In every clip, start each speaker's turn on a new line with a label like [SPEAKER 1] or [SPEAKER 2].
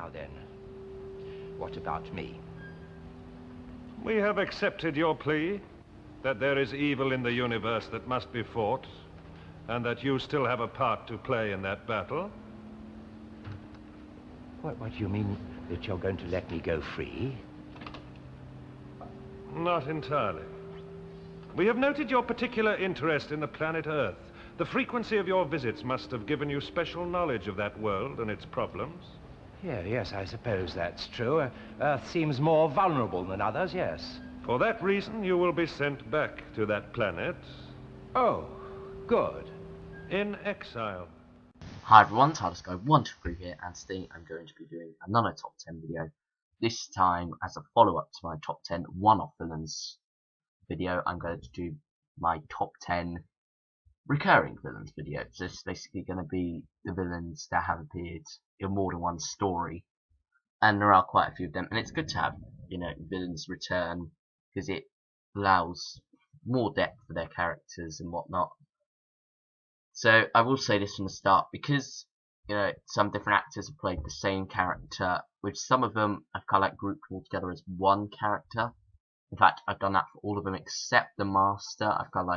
[SPEAKER 1] Now then, what about me?
[SPEAKER 2] We have accepted your plea that there is evil in the universe that must be fought, and that you still have a part to play in that battle.
[SPEAKER 1] What do you mean, that you're going to let me go free?
[SPEAKER 2] Not entirely. We have noted your particular interest in the planet Earth. The frequency of your visits must have given you special knowledge of that world and its problems.
[SPEAKER 1] Yeah, yes, I suppose that's true. Earth seems more vulnerable than others, yes.
[SPEAKER 2] For that reason, you will be sent back to that planet.
[SPEAKER 1] Oh, good.
[SPEAKER 2] In exile.
[SPEAKER 3] Hi everyone, TardisGuy123 here, and today I'm going to be doing another top 10 video. This time, as a follow-up to my top 10 one-off villains video, I'm going to do my top 10 recurring villains video. So this is basically going to be the villains that have appeared in more than one story, and there are quite a few of them. And it's good to have, villains return because it allows more depth for their characters and whatnot. So I will say this from the start, because some different actors have played the same character. With some of them, I've kind of grouped them all together as one character. In fact, I've done that for all of them except the Master. I've kind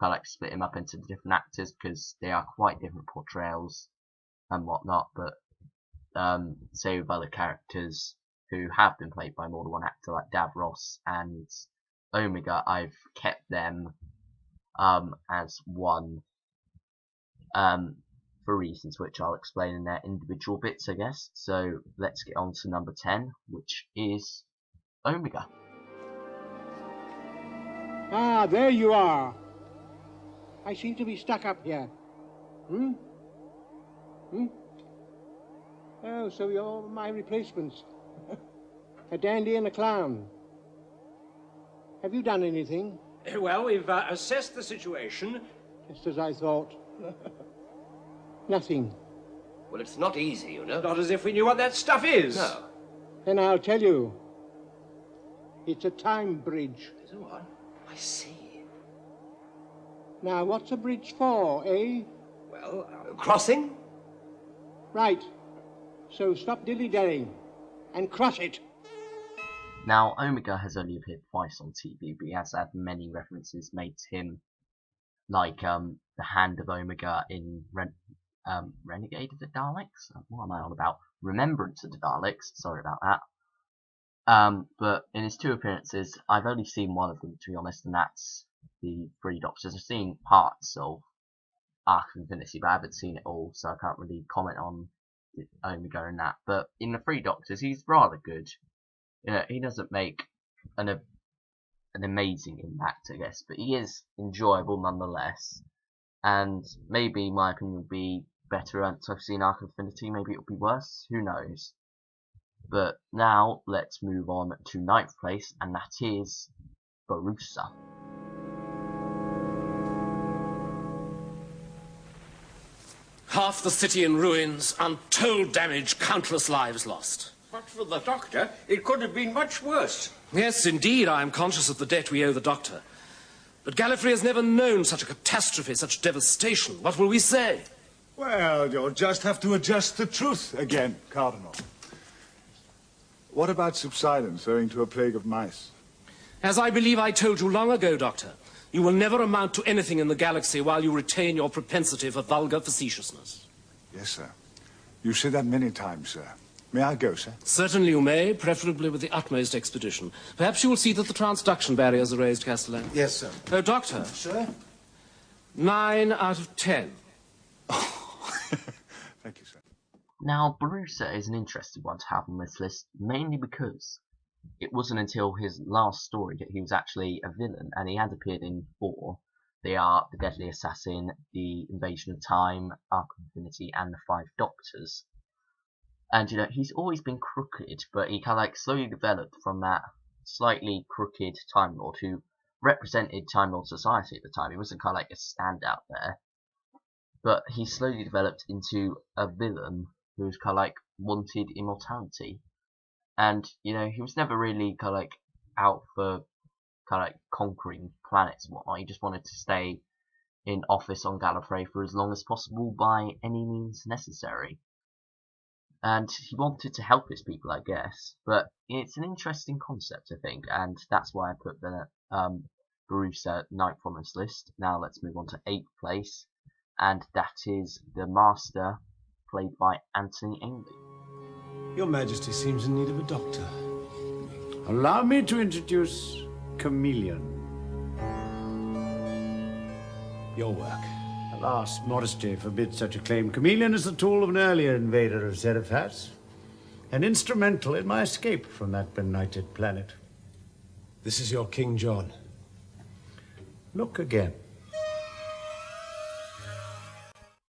[SPEAKER 3] of split him up into different actors because they are quite different portrayals and whatnot. But say with other characters who have been played by more than one actor, like Davros and Omega, I've kept them as one for reasons which I'll explain in their individual bits, I guess. So let's get on to number 10, which is Omega.
[SPEAKER 4] Ah, there you are. I seem to be stuck up here. Oh, so you're my replacements. A dandy and a clown. Have you done anything?
[SPEAKER 5] Well, we've assessed the situation.
[SPEAKER 4] Just as I thought. Nothing.
[SPEAKER 5] Well, it's not easy, you know. Not as if we knew what that stuff is. No.
[SPEAKER 4] Then I'll tell you. It's a time bridge.
[SPEAKER 5] Is it what? I see.
[SPEAKER 4] Now, what's a bridge for, eh?
[SPEAKER 5] Well, crossing?
[SPEAKER 4] Right. So stop dilly-dallying and cross it.
[SPEAKER 3] Now, Omega has only appeared twice on TV, but he has had many references made to him, like the Hand of Omega in Renegade of the Daleks? What am I on about? Remembrance of the Daleks, sorry about that. But in his two appearances, I've only seen one of them, to be honest, and that's the Three Doctors. I've seen parts of Arc of Infinity, but I haven't seen it all, so I can't really comment on Omega in that. But in the Three Doctors, he's rather good. He doesn't make an amazing impact, I guess, but he is enjoyable nonetheless. And maybe my opinion will be better once I've seen Arc of Infinity. Maybe it'll be worse. Who knows? But now let's move on to 9th place, and that is Borusa.
[SPEAKER 6] Half the city in ruins, untold damage, countless lives lost.
[SPEAKER 5] But for the Doctor, it could have been much worse.
[SPEAKER 6] Yes, indeed, I am conscious of the debt we owe the Doctor. But Gallifrey has never known such a catastrophe, such devastation. What will we say?
[SPEAKER 7] Well, you'll just have to adjust the truth again, Cardinal. What about subsidence owing to a plague of mice?
[SPEAKER 6] As I believe I told you long ago, Doctor, you will never amount to anything in the galaxy while you retain your propensity for vulgar facetiousness.
[SPEAKER 7] Yes, sir. You've said that many times, sir. May I go, sir?
[SPEAKER 6] Certainly you may, preferably with the utmost expedition. Perhaps you will see that the transduction barriers are raised, Castellan.
[SPEAKER 7] Yes, sir.
[SPEAKER 6] Oh, Doctor.
[SPEAKER 7] Sir?
[SPEAKER 6] 9 out of 10.
[SPEAKER 7] Thank you, sir.
[SPEAKER 3] Now, Borusa is an interesting one to have on this list, mainly because it wasn't until his last story that he was actually a villain, and he had appeared in 4. They are The Deadly Assassin, The Invasion of Time, Arc of Infinity, and The Five Doctors. And, he's always been crooked, but he kind of slowly developed from that slightly crooked Time Lord who represented Time Lord society at the time. He wasn't kind of a standout there. But he slowly developed into a villain who's kind of wanted immortality. And, he was never really kind of out for conquering planets and whatnot. He just wanted to stay in office on Gallifrey for as long as possible by any means necessary. and he wanted to help his people, I guess. But it's an interesting concept, I think, and that's why I put the Barusa 9th on this list. Now let's move on to 8th place, and that is the Master, played by Anthony Ainley.
[SPEAKER 8] Your Majesty seems in need of a doctor. Allow me to introduce Chameleon. Your work. Alas, modesty forbids such a claim. Chameleon is the tool of an earlier invader of Zerifas, and instrumental in my escape from that benighted planet. This is your King John. Look again.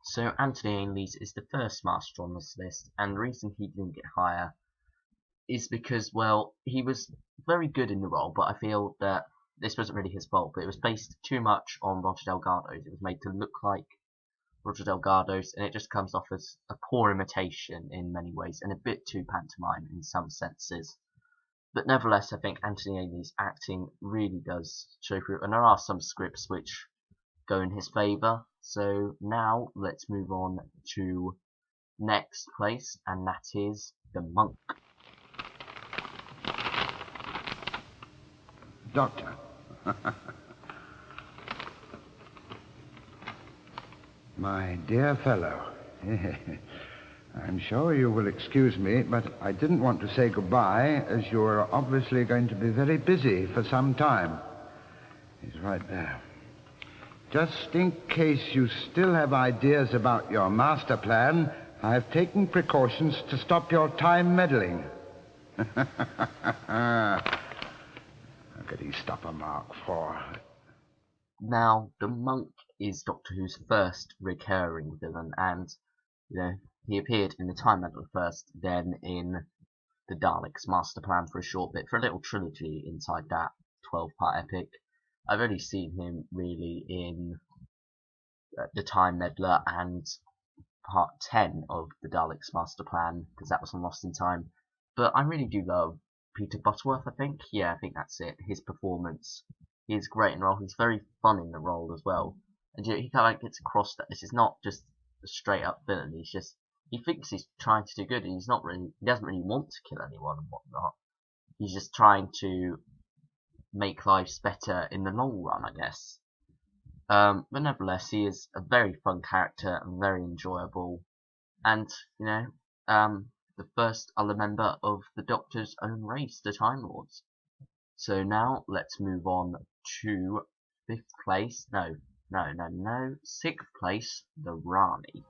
[SPEAKER 3] So Anthony Ainley's is the first Master on this list, and the reason he didn't get higher is because, well, he was very good in the role, but I feel that this wasn't really his fault, but it was based too much on Roger Delgado's. It was made to look like Roger Delgado's, and it just comes off as a poor imitation in many ways, and a bit too pantomime in some senses. But nevertheless, I think Anthony Ainley's acting really does show through, and there are some scripts which go in his favour. So now let's move on to next place, and that is The Monk.
[SPEAKER 9] Doctor. My dear fellow, I'm sure you will excuse me, but I didn't want to say goodbye, as you are obviously going to be very busy for some time. He's right there. Just in case you still have ideas about your master plan, I've taken precautions to stop your time meddling. How could he stop a Mark IV?
[SPEAKER 3] Now, the Monk is Doctor Who's first recurring villain, and he appeared in the Time Meddler first, then in the Daleks' Master Plan for a short bit, for a little trilogy inside that 12-part epic. I've only seen him really in the Time Meddler and part 10 of the Daleks' Master Plan, because that was on Lost in Time. But I really do love Peter Butterworth, I think. Yeah, I think that's it. His performance, he is great in the role. He's very fun in the role as well. And he kind of gets across that this is not just a straight up villain. He thinks he's trying to do good, and he doesn't really want to kill anyone and whatnot. He's just trying to make lives better in the long run, I guess. But nevertheless, he is a very fun character and very enjoyable. And, the first other member of the Doctor's own race, the Time Lords. So now let's move on to 5th place. No. 6th place, the Rani.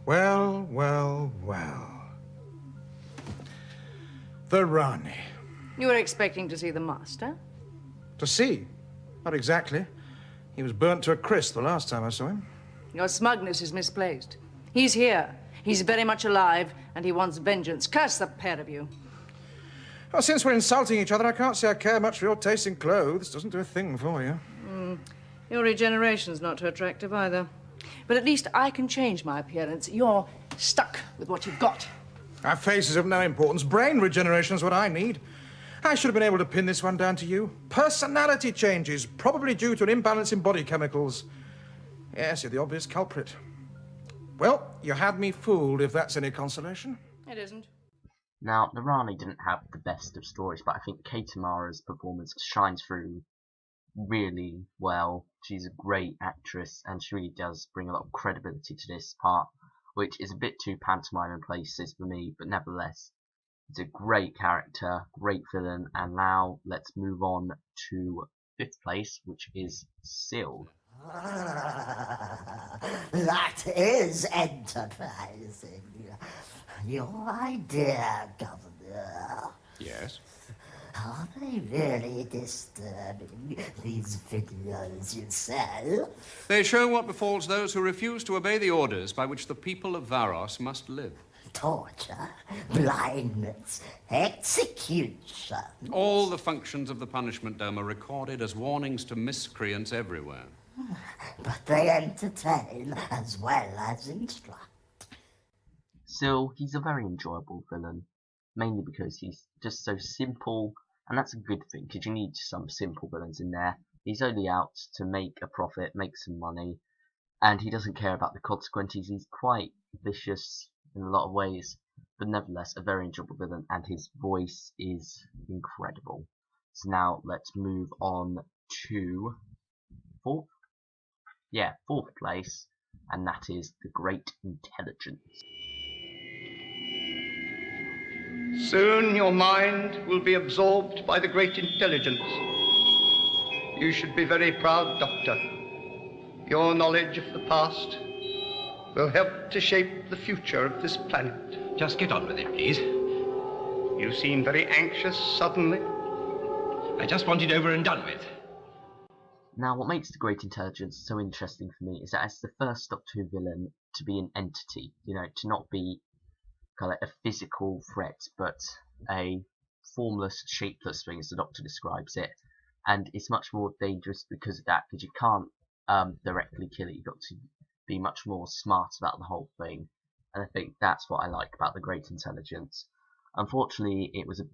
[SPEAKER 10] Well. The Rani.
[SPEAKER 11] You were expecting to see the Master?
[SPEAKER 10] To see? Not exactly. He was burnt to a crisp the last time I saw him.
[SPEAKER 11] Your smugness is misplaced. He's here. He's very much alive, and he wants vengeance. Curse the pair of you.
[SPEAKER 10] Well, since we're insulting each other, I can't say I care much for your taste in clothes. Doesn't do a thing for you.
[SPEAKER 11] Your regeneration's not too attractive either. But at least I can change my appearance. You're stuck with what you've got.
[SPEAKER 10] Our face is of no importance. Brain regeneration is what I need. I should have been able to pin this one down to you. Personality changes, probably due to an imbalance in body chemicals. Yes, you're the obvious culprit. Well, you had me fooled, if that's any consolation.
[SPEAKER 11] It isn't.
[SPEAKER 3] Now, the Rani didn't have the best of stories, but I think Kate Amara's performance shines through really well. She's a great actress, and she really does bring a lot of credibility to this part, which is a bit too pantomime in places for me, but nevertheless, it's a great character, great villain. And now let's move on to 5th place, which is Sealed.
[SPEAKER 12] That is enterprising. Your idea, Governor.
[SPEAKER 8] Yes?
[SPEAKER 12] Are they really disturbing, these videos you sell?
[SPEAKER 13] They show what befalls those who refuse to obey the orders by which the people of Varos must live.
[SPEAKER 12] Torture, blindness, execution.
[SPEAKER 13] All the functions of the punishment dome are recorded as warnings to miscreants everywhere.
[SPEAKER 12] But they entertain as well as instruct.
[SPEAKER 3] Still, he's a very enjoyable villain, mainly because he's just so simple And that's a good thing, because you need some simple villains in there. He's only out to make a profit, make some money, and he doesn't care about the consequences. He's quite vicious in a lot of ways, but nevertheless a very enjoyable villain, and his voice is incredible. So now let's move on to fourth place, and that is the Great Intelligence.
[SPEAKER 14] Soon your mind will be absorbed by the Great Intelligence. You should be very proud, Doctor. Your knowledge of the past will help to shape the future of this planet.
[SPEAKER 5] Just get on with it, please.
[SPEAKER 14] You seem very anxious suddenly.
[SPEAKER 5] I just want it over and done with.
[SPEAKER 3] Now, what makes the Great Intelligence so interesting for me is that it's the first Doctor Who villain to be an entity, you know, to not be kind of a physical threat, but a formless, shapeless thing, as the Doctor describes it. And it's much more dangerous because of that, because you can't directly kill it. You've got to be much more smart about the whole thing. And I think that's what I like about the Great Intelligence. Unfortunately, it was a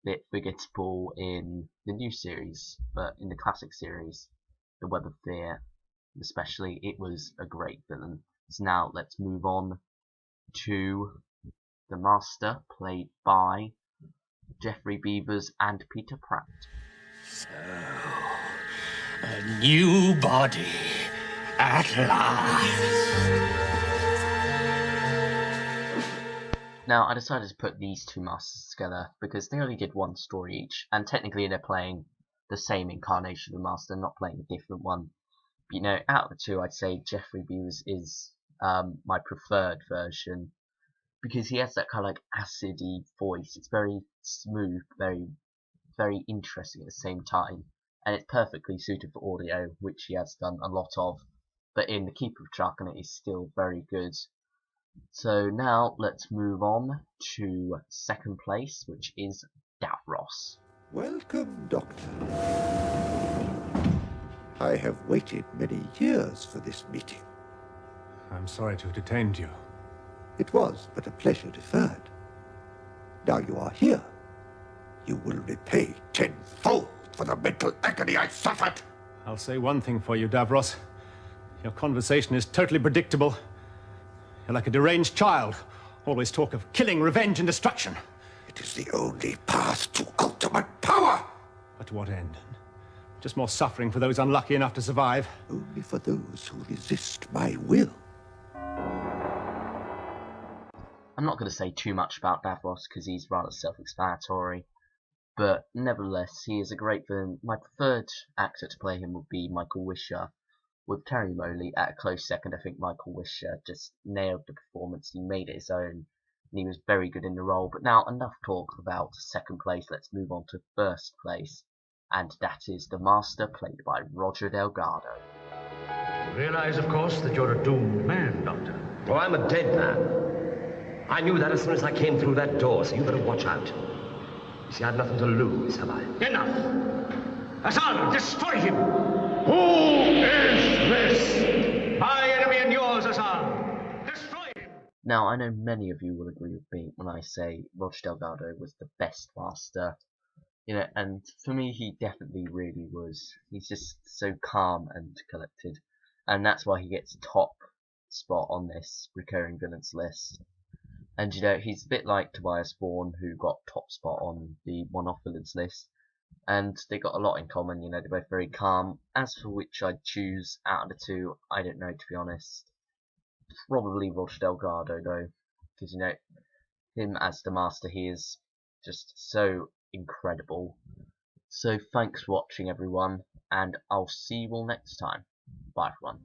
[SPEAKER 3] bit forgettable in the new series, but in the classic series, The Web of Fear, especially, it was a great villain. So now let's move on to the Master, played by Geoffrey Beevers and Peter Pratt.
[SPEAKER 15] So, a new body, at last.
[SPEAKER 3] Now, I decided to put these two Masters together because they only did one story each, and technically they're playing the same incarnation of the Master, not playing a different one. But, you know, out of the two, I'd say Geoffrey Beevers is my preferred version, because he has that kind of like acidy voice. It's very smooth, very, very interesting at the same time, and it's perfectly suited for audio, which he has done a lot of. But in The Keeper of Charcanet, he's still very good. So now let's move on to second place, which is Davros.
[SPEAKER 16] Welcome, Doctor. I have waited many years for this meeting.
[SPEAKER 17] I'm sorry to have detained you.
[SPEAKER 16] It was but a pleasure deferred. Now you are here. You will repay tenfold for the mental agony I suffered.
[SPEAKER 17] I'll say one thing for you, Davros. Your conversation is totally predictable. You're like a deranged child. Always talk of killing, revenge, and destruction.
[SPEAKER 16] It is the only path to ultimate power.
[SPEAKER 17] But to what end? Just more suffering for those unlucky enough to survive.
[SPEAKER 16] Only for those who resist my will.
[SPEAKER 3] I'm not going to say too much about Davros because he's rather self-explanatory, but nevertheless, he is a great villain. My preferred actor to play him would be Michael Wisher, with Terry Moley at a close second. I think Michael Wisher just nailed the performance. He made it his own, and he was very good in the role. But now, enough talk about second place. Let's move on to first place, and that is the Master, played by Roger Delgado.
[SPEAKER 5] You realize, of course, that you're a doomed man, Doctor. Well, I'm a dead man. I knew that as soon as I came through that door, so you better watch out. You see, I've nothing to lose, have I? Enough! Hassan, destroy him! Who is this? My enemy and yours, Hassan! Destroy him!
[SPEAKER 3] Now, I know many of you will agree with me when I say Roger Delgado was the best Master. You know, and for me, he definitely really was. He's just so calm and collected, and that's why he gets top spot on this recurring villains list. And you know, he's a bit like Tobias Vaughan, who got top spot on the one-off villains list, and they got a lot in common. You know, they're both very calm. As for which I'd choose out of the two, I don't know, to be honest. Probably Roger Delgado though, because you know, him as the Master, he is just so incredible. So thanks for watching, everyone, and I'll see you all next time. Bye, everyone.